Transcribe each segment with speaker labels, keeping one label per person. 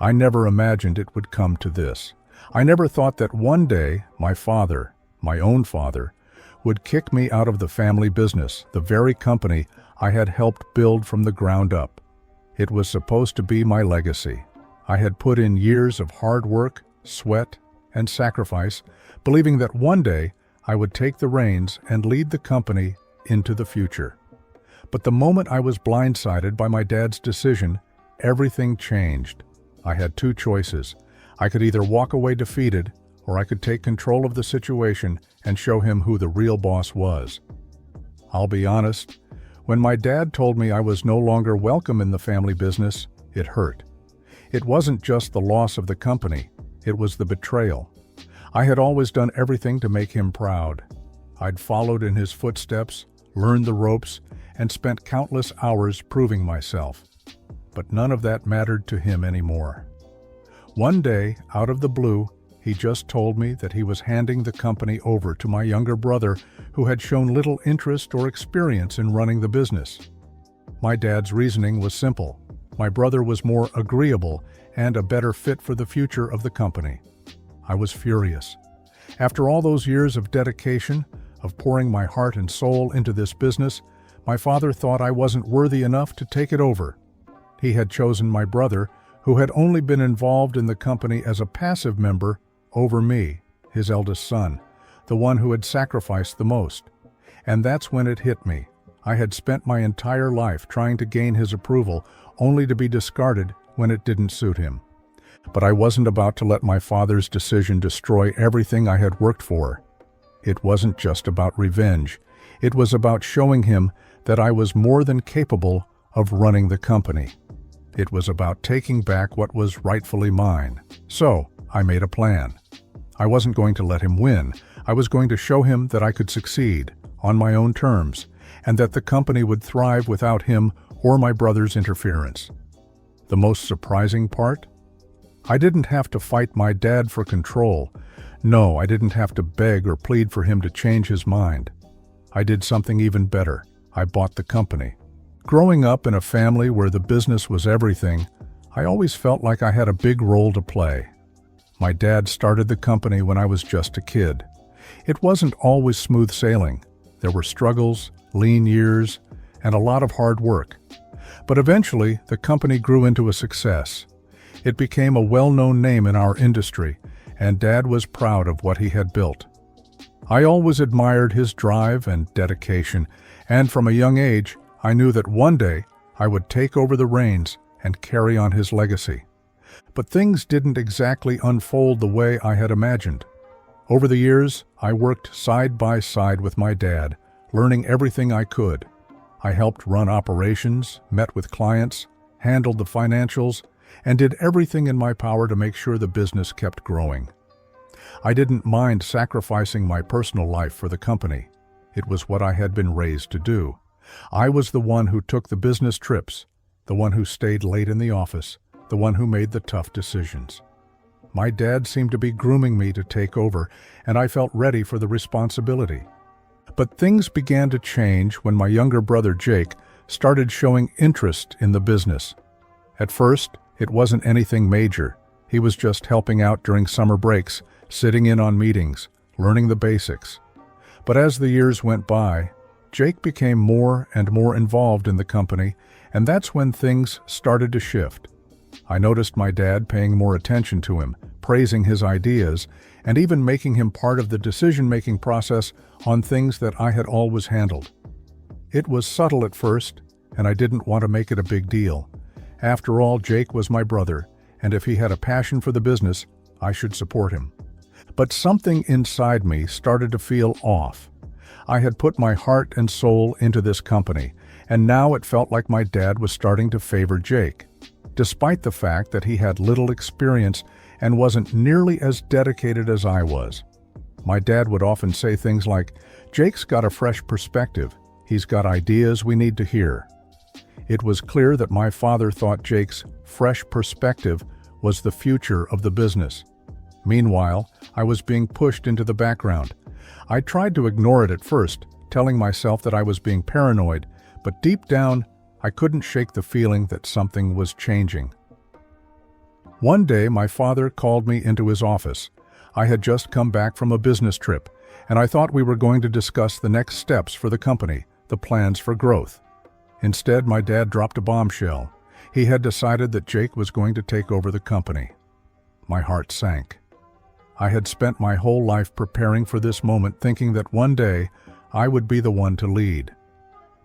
Speaker 1: I never imagined it would come to this. I never thought that one day my father, my own father, would kick me out of the family business, the very company I had helped build from the ground up. It was supposed to be my legacy. I had put in years of hard work, sweat, and sacrifice, believing that one day I would take the reins and lead the company into the future. But the moment I was blindsided by my dad's decision, everything changed. I had two choices. I could either walk away defeated, or I could take control of the situation and show him who the real boss was. I'll be honest, when my dad told me I was no longer welcome in the family business, it hurt. It wasn't just the loss of the company, it was the betrayal. I had always done everything to make him proud. I'd followed in his footsteps, learned the ropes, and spent countless hours proving myself. But none of that mattered to him anymore. One day, out of the blue, he just told me that he was handing the company over to my younger brother, who had shown little interest or experience in running the business. My dad's reasoning was simple. My brother was more agreeable and a better fit for the future of the company. I was furious. After all those years of dedication, of pouring my heart and soul into this business, my father thought I wasn't worthy enough to take it over. He had chosen my brother, who had only been involved in the company as a passive member, over me, his eldest son, the one who had sacrificed the most. And that's when it hit me. I had spent my entire life trying to gain his approval, only to be discarded when it didn't suit him. But I wasn't about to let my father's decision destroy everything I had worked for. It wasn't just about revenge. It was about showing him that I was more than capable of running the company. It was about taking back what was rightfully mine. So, I made a plan. I wasn't going to let him win. I was going to show him that I could succeed, on my own terms, and that the company would thrive without him or my brother's interference. The most surprising part? I didn't have to fight my dad for control. No, I didn't have to beg or plead for him to change his mind. I did something even better. I bought the company. Growing up in a family where the business was everything, I always felt like I had a big role to play. My dad started the company when I was just a kid. It wasn't always smooth sailing. There were struggles, lean years, and a lot of hard work. But eventually, the company grew into a success. It became a well-known name in our industry, and Dad was proud of what he had built. I always admired his drive and dedication, and from a young age, I knew that one day I would take over the reins and carry on his legacy. But things didn't exactly unfold the way I had imagined. Over the years, I worked side by side with my dad, learning everything I could. I helped run operations, met with clients, handled the financials, and did everything in my power to make sure the business kept growing. I didn't mind sacrificing my personal life for the company. It was what I had been raised to do. I was the one who took the business trips, the one who stayed late in the office, the one who made the tough decisions. My dad seemed to be grooming me to take over, and I felt ready for the responsibility. But things began to change when my younger brother Jake started showing interest in the business. At first, it wasn't anything major. He was just helping out during summer breaks, sitting in on meetings, learning the basics. But as the years went by, Jake became more and more involved in the company, and that's when things started to shift. I noticed my dad paying more attention to him, praising his ideas, and even making him part of the decision-making process on things that I had always handled. It was subtle at first, and I didn't want to make it a big deal. After all, Jake was my brother, and if he had a passion for the business, I should support him. But something inside me started to feel off. I had put my heart and soul into this company, and now it felt like my dad was starting to favor Jake, despite the fact that he had little experience and wasn't nearly as dedicated as I was. My dad would often say things like, "Jake's got a fresh perspective. He's got ideas we need to hear." It was clear that my father thought Jake's fresh perspective was the future of the business. Meanwhile, I was being pushed into the background. I tried to ignore it at first, telling myself that I was being paranoid, but deep down, I couldn't shake the feeling that something was changing. One day, my father called me into his office. I had just come back from a business trip, and I thought we were going to discuss the next steps for the company, the plans for growth. Instead, my dad dropped a bombshell. He had decided that Jake was going to take over the company. My heart sank. I had spent my whole life preparing for this moment, thinking that one day I would be the one to lead.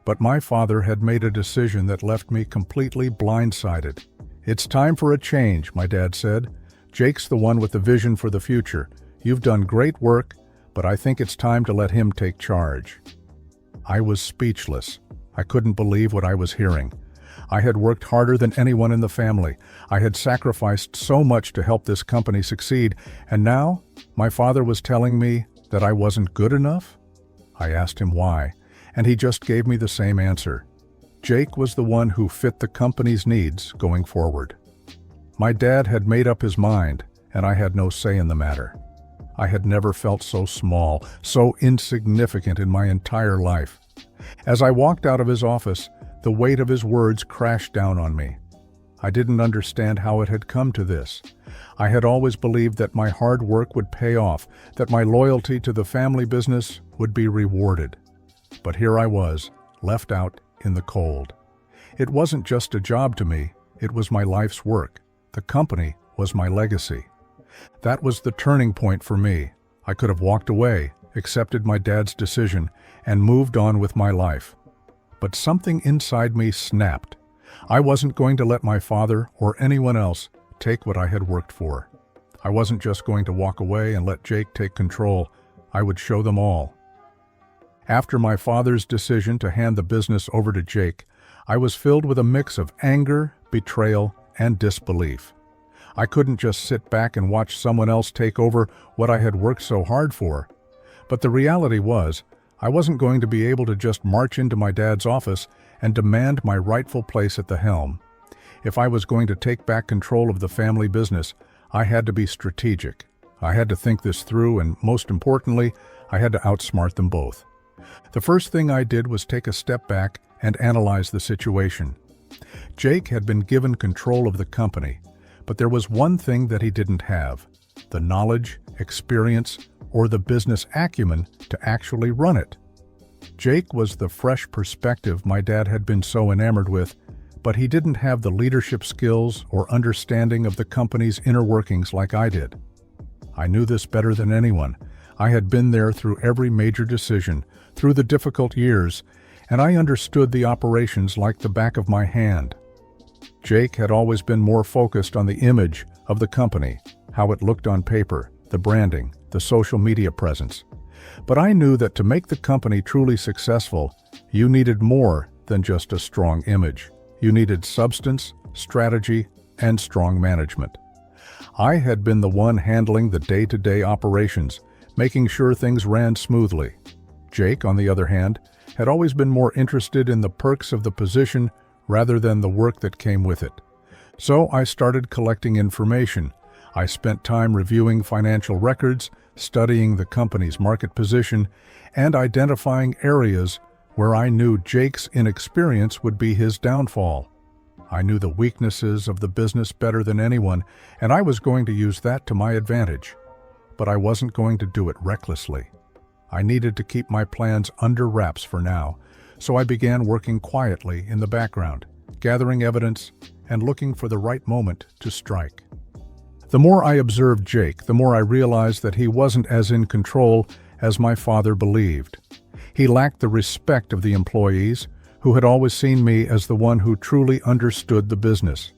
Speaker 1: But my father had made a decision that left me completely blindsided. "It's time for a change," my dad said. "Jake's the one with the vision for the future. You've done great work, but I think it's time to let him take charge." I was speechless. I couldn't believe what I was hearing. I had worked harder than anyone in the family. I had sacrificed so much to help this company succeed, and now my father was telling me that I wasn't good enough? I asked him why, and he just gave me the same answer. Jake was the one who fit the company's needs going forward. My dad had made up his mind, and I had no say in the matter. I had never felt so small, so insignificant in my entire life. As I walked out of his office, the weight of his words crashed down on me. I didn't understand how it had come to this. I had always believed that my hard work would pay off, that my loyalty to the family business would be rewarded. But here I was, left out in the cold. It wasn't just a job to me, it was my life's work. The company was my legacy. That was the turning point for me. I could have walked away, accepted my dad's decision, and moved on with my life. But something inside me snapped. I wasn't going to let my father or anyone else take what I had worked for. I wasn't just going to walk away and let Jake take control. I would show them all. After my father's decision to hand the business over to Jake, I was filled with a mix of anger, betrayal, and disbelief. I couldn't just sit back and watch someone else take over what I had worked so hard for. But the reality was, I wasn't going to be able to just march into my dad's office and demand my rightful place at the helm. If I was going to take back control of the family business, I had to be strategic. I had to think this through, and most importantly, I had to outsmart them both. The first thing I did was take a step back and analyze the situation. Jake had been given control of the company, but there was one thing that he didn't have: the knowledge, experience, or the business acumen to actually run it. Jake was the fresh perspective my dad had been so enamored with, but he didn't have the leadership skills or understanding of the company's inner workings like I did. I knew this better than anyone. I had been there through every major decision, through the difficult years, and I understood the operations like the back of my hand. Jake had always been more focused on the image of the company, how it looked on paper, the branding, the social media presence. But I knew that to make the company truly successful, you needed more than just a strong image. You needed substance, strategy, and strong management. I had been the one handling the day-to-day operations, making sure things ran smoothly. Jake, on the other hand, had always been more interested in the perks of the position rather than the work that came with it. So I started collecting information. I spent time reviewing financial records, studying the company's market position, and identifying areas where I knew Jake's inexperience would be his downfall. I knew the weaknesses of the business better than anyone, and I was going to use that to my advantage. But I wasn't going to do it recklessly. I needed to keep my plans under wraps for now, so I began working quietly in the background, gathering evidence and looking for the right moment to strike. The more I observed Jake, the more I realized that he wasn't as in control as my father believed. He lacked the respect of the employees, who had always seen me as the one who truly understood the business.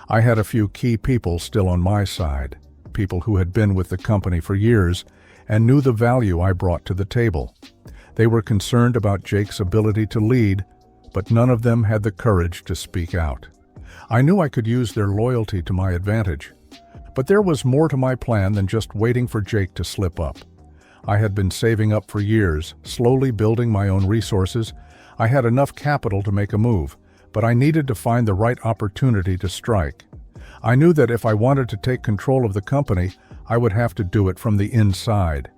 Speaker 1: I had a few key people still on my side, people who had been with the company for years and knew the value I brought to the table. They were concerned about Jake's ability to lead, but none of them had the courage to speak out. I knew I could use their loyalty to my advantage. But there was more to my plan than just waiting for Jake to slip up. I had been saving up for years, slowly building my own resources. I had enough capital to make a move, but I needed to find the right opportunity to strike. I knew that if I wanted to take control of the company, I would have to do it from the inside.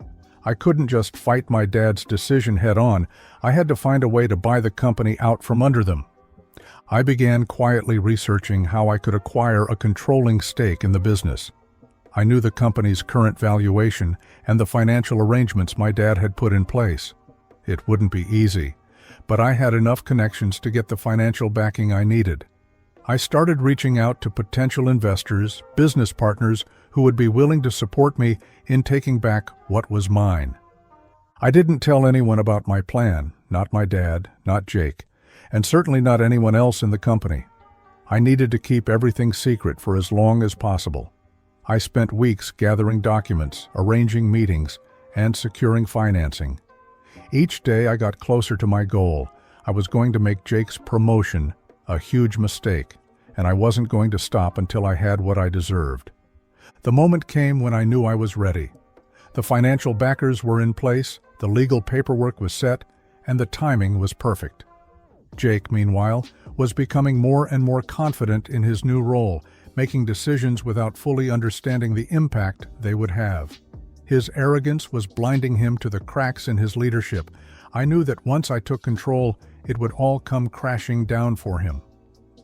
Speaker 1: I couldn't just fight my dad's decision head-on. I had to find a way to buy the company out from under them. I began quietly researching how I could acquire a controlling stake in the business. I knew the company's current valuation and the financial arrangements my dad had put in place. It wouldn't be easy, but I had enough connections to get the financial backing I needed. I started reaching out to potential investors, business partners who would be willing to support me in taking back what was mine. I didn't tell anyone about my plan, not my dad, not Jake, and certainly not anyone else in the company. I needed to keep everything secret for as long as possible. I spent weeks gathering documents, arranging meetings, and securing financing. Each day I got closer to my goal. I was going to make Jake's promotion a huge mistake, and I wasn't going to stop until I had what I deserved. The moment came when I knew I was ready. The financial backers were in place, the legal paperwork was set, and the timing was perfect. Jake, meanwhile, was becoming more and more confident in his new role, making decisions without fully understanding the impact they would have. His arrogance was blinding him to the cracks in his leadership. I knew that once I took control, it would all come crashing down for him.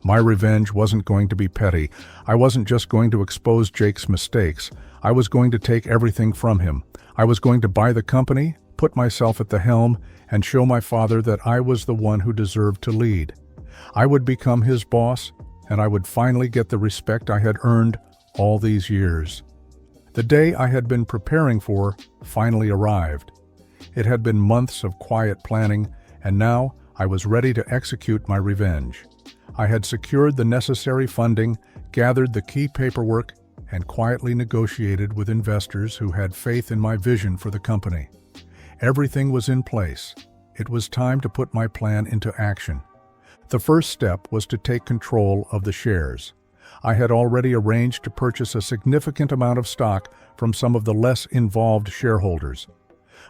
Speaker 1: My revenge wasn't going to be petty. I wasn't just going to expose Jake's mistakes. I was going to take everything from him. I was going to buy the company, put myself at the helm, and show my father that I was the one who deserved to lead. I would become his boss, and I would finally get the respect I had earned all these years. The day I had been preparing for finally arrived. It had been months of quiet planning, and now I was ready to execute my revenge. I had secured the necessary funding, gathered the key paperwork, and quietly negotiated with investors who had faith in my vision for the company. Everything was in place. It was time to put my plan into action. The first step was to take control of the shares. I had already arranged to purchase a significant amount of stock from some of the less involved shareholders.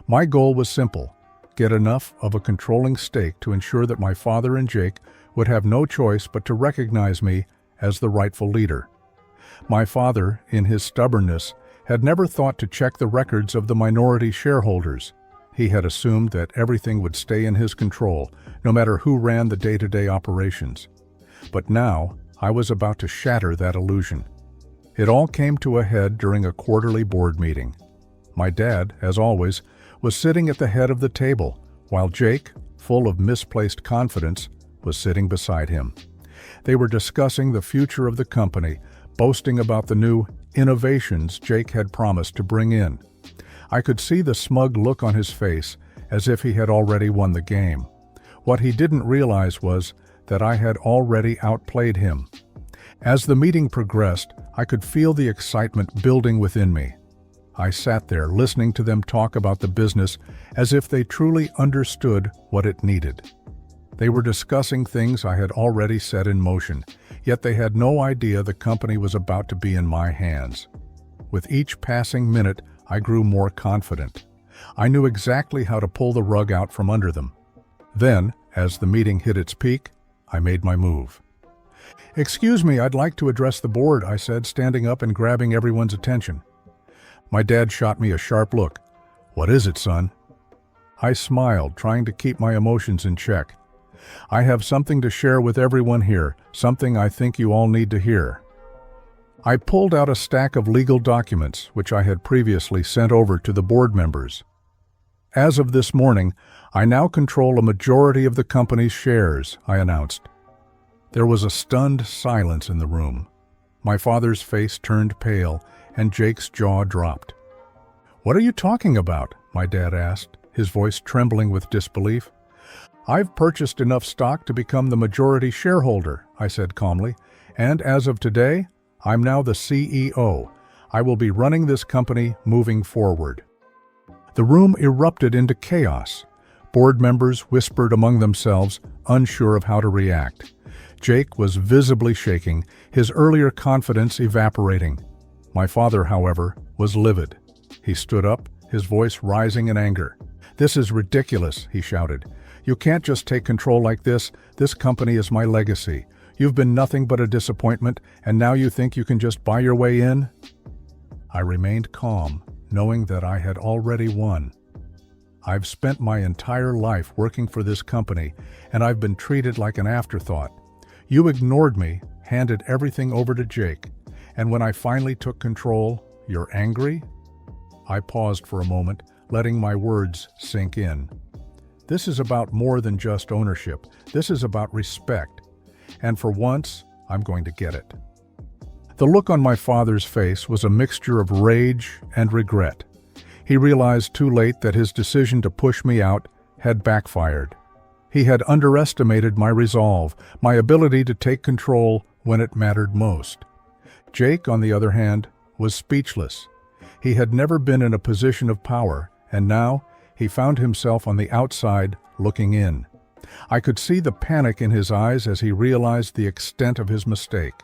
Speaker 1: My goal was simple: get enough of a controlling stake to ensure that my father and Jake would have no choice but to recognize me as the rightful leader. My father, in his stubbornness, had never thought to check the records of the minority shareholders. He had assumed that everything would stay in his control, no matter who ran the day-to-day operations. But now, I was about to shatter that illusion. It all came to a head during a quarterly board meeting. My dad, as always, was sitting at the head of the table, while Jake, full of misplaced confidence, was sitting beside him. They were discussing the future of the company, boasting about the new innovations Jake had promised to bring in. I could see the smug look on his face, as if he had already won the game. What he didn't realize was that I had already outplayed him. As the meeting progressed, I could feel the excitement building within me. I sat there listening to them talk about the business as if they truly understood what it needed. They were discussing things I had already set in motion, yet they had no idea the company was about to be in my hands. With each passing minute, I grew more confident. I knew exactly how to pull the rug out from under them. Then, as the meeting hit its peak, I made my move. "Excuse me, I'd like to address the board," I said, standing up and grabbing everyone's attention. My dad shot me a sharp look. "What is it, son?" I smiled, trying to keep my emotions in check. "I have something to share with everyone here, something I think you all need to hear." I pulled out a stack of legal documents, which I had previously sent over to the board members. "As of this morning, I now control a majority of the company's shares," I announced. There was a stunned silence in the room. My father's face turned pale, and Jake's jaw dropped. "What are you talking about?" my dad asked, his voice trembling with disbelief. "I've purchased enough stock to become the majority shareholder," I said calmly, "and as of today, I'm now the CEO. I will be running this company moving forward." The room erupted into chaos. Board members whispered among themselves, unsure of how to react. Jake was visibly shaking, his earlier confidence evaporating. My father, however, was livid. He stood up, his voice rising in anger. "This is ridiculous," he shouted. "You can't just take control like this. This company is my legacy. You've been nothing but a disappointment, and now you think you can just buy your way in?" I remained calm, knowing that I had already won. I've spent my entire life working for this company, and I've been treated like an afterthought. You ignored me, handed everything over to Jake, and when I finally took control, you're angry?" I paused for a moment, letting my words sink in. This is about more than just ownership. This is about respect. And for once, I'm going to get it. The look on my father's face was a mixture of rage and regret. He realized too late that his decision to push me out had backfired. He had underestimated my resolve, my ability to take control when it mattered most. Jake, on the other hand, was speechless. He had never been in a position of power, and now he found himself on the outside looking in. I could see the panic in his eyes as he realized the extent of his mistake.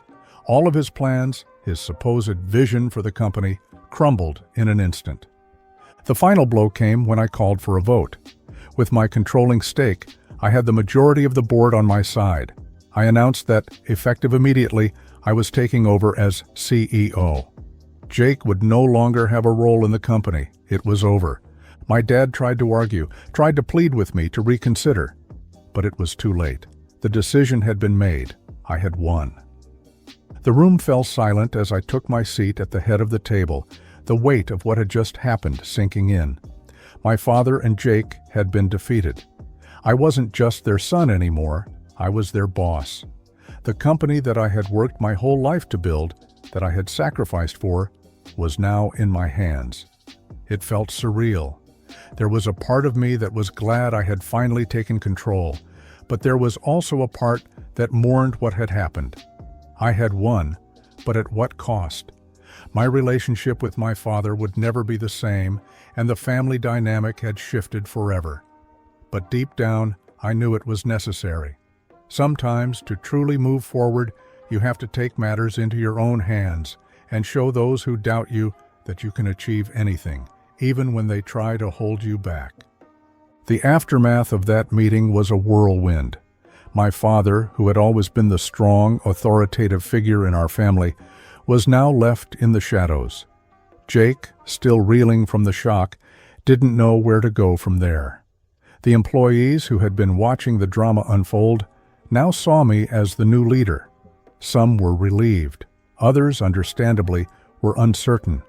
Speaker 1: All of his plans, his supposed vision for the company, crumbled in an instant. The final blow came when I called for a vote. With my controlling stake, I had the majority of the board on my side. I announced that, effective immediately, I was taking over as CEO. Jake would no longer have a role in the company. It was over. My dad tried to argue, tried to plead with me to reconsider. But it was too late. The decision had been made. I had won. The room fell silent as I took my seat at the head of the table, the weight of what had just happened sinking in. My father and Jake had been defeated. I wasn't just their son anymore. I was their boss. The company that I had worked my whole life to build, that I had sacrificed for, was now in my hands. It felt surreal. There was a part of me that was glad I had finally taken control, but there was also a part that mourned what had happened. I had won, but at what cost? My relationship with my father would never be the same, and the family dynamic had shifted forever. But deep down, I knew it was necessary. Sometimes, to truly move forward, you have to take matters into your own hands and show those who doubt you that you can achieve anything, even when they try to hold you back. The aftermath of that meeting was a whirlwind. My father, who had always been the strong, authoritative figure in our family, was now left in the shadows. Jake, still reeling from the shock, didn't know where to go from there. The employees who had been watching the drama unfold now saw me as the new leader. Some were relieved. Others, understandably, were uncertain.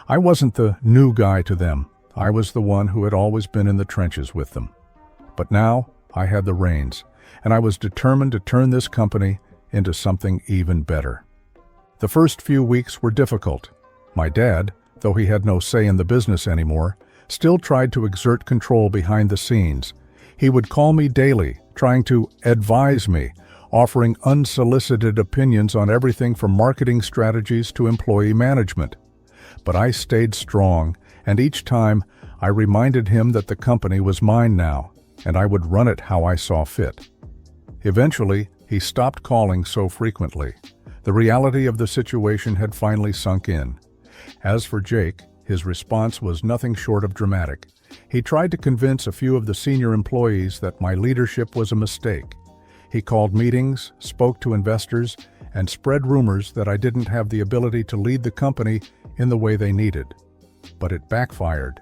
Speaker 1: I wasn't the new guy to them. I was the one who had always been in the trenches with them. But now I had the reins, and I was determined to turn this company into something even better. The first few weeks were difficult. My dad, though he had no say in the business anymore, still tried to exert control behind the scenes. He would call me daily, trying to advise me, offering unsolicited opinions on everything from marketing strategies to employee management. But I stayed strong, and each time I reminded him that the company was mine now, and I would run it how I saw fit. Eventually, he stopped calling so frequently. The reality of the situation had finally sunk in. As for Jake, his response was nothing short of dramatic. He tried to convince a few of the senior employees that my leadership was a mistake. He called meetings, spoke to investors, and spread rumors that I didn't have the ability to lead the company in the way they needed. But it backfired.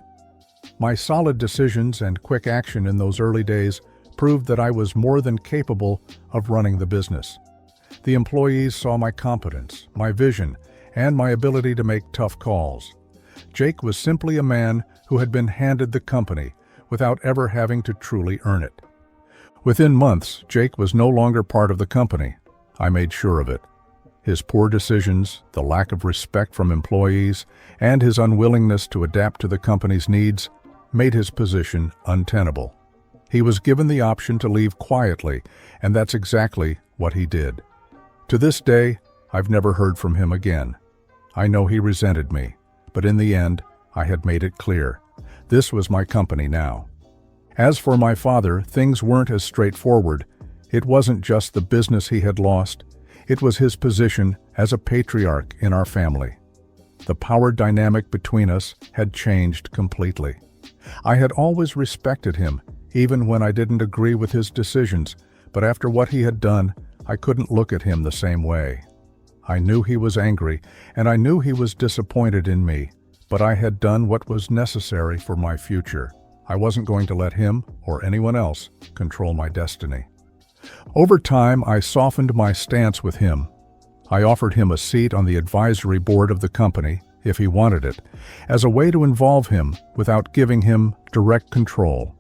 Speaker 1: My solid decisions and quick action in those early days proved that I was more than capable of running the business. The employees saw my competence, my vision, and my ability to make tough calls. Jake was simply a man who had been handed the company without ever having to truly earn it. Within months, Jake was no longer part of the company. I made sure of it. His poor decisions, the lack of respect from employees, and his unwillingness to adapt to the company's needs made his position untenable. He was given the option to leave quietly, and that's exactly what he did. To this day, I've never heard from him again. I know he resented me, but in the end, I had made it clear. This was my company now. As for my father, things weren't as straightforward. It wasn't just the business he had lost. It was his position as a patriarch in our family. The power dynamic between us had changed completely. I had always respected him, even when I didn't agree with his decisions, but after what he had done, I couldn't look at him the same way. I knew he was angry, and I knew he was disappointed in me, but I had done what was necessary for my future. I wasn't going to let him, or anyone else, control my destiny. Over time, I softened my stance with him. I offered him a seat on the advisory board of the company, if he wanted it, as a way to involve him without giving him direct control.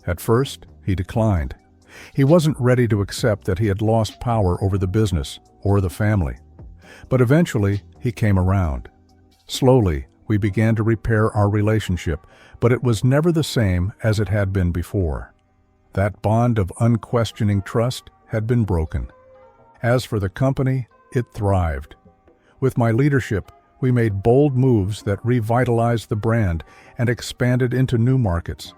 Speaker 1: At first, he declined. He wasn't ready to accept that he had lost power over the business or the family. But eventually, he came around. Slowly, we began to repair our relationship, but it was never the same as it had been before. That bond of unquestioning trust had been broken. As for the company, it thrived. With my leadership, we made bold moves that revitalized the brand and expanded into new markets.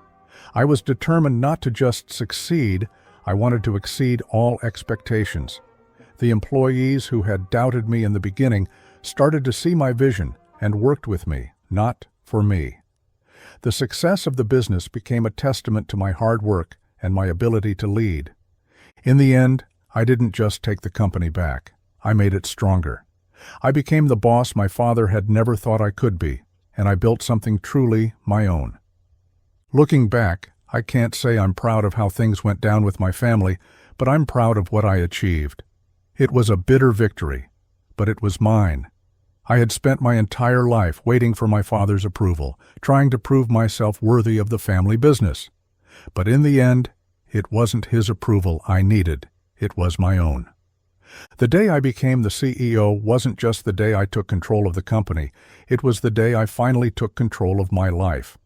Speaker 1: I was determined not to just succeed, I wanted to exceed all expectations. The employees who had doubted me in the beginning started to see my vision and worked with me, not for me. The success of the business became a testament to my hard work and my ability to lead. In the end, I didn't just take the company back. I made it stronger. I became the boss my father had never thought I could be, and I built something truly my own. Looking back, I can't say I'm proud of how things went down with my family, but I'm proud of what I achieved. It was a bitter victory, but it was mine. I had spent my entire life waiting for my father's approval, trying to prove myself worthy of the family business. But in the end, it wasn't his approval I needed, it was my own. The day I became the CEO wasn't just the day I took control of the company, it was the day I finally took control of my life.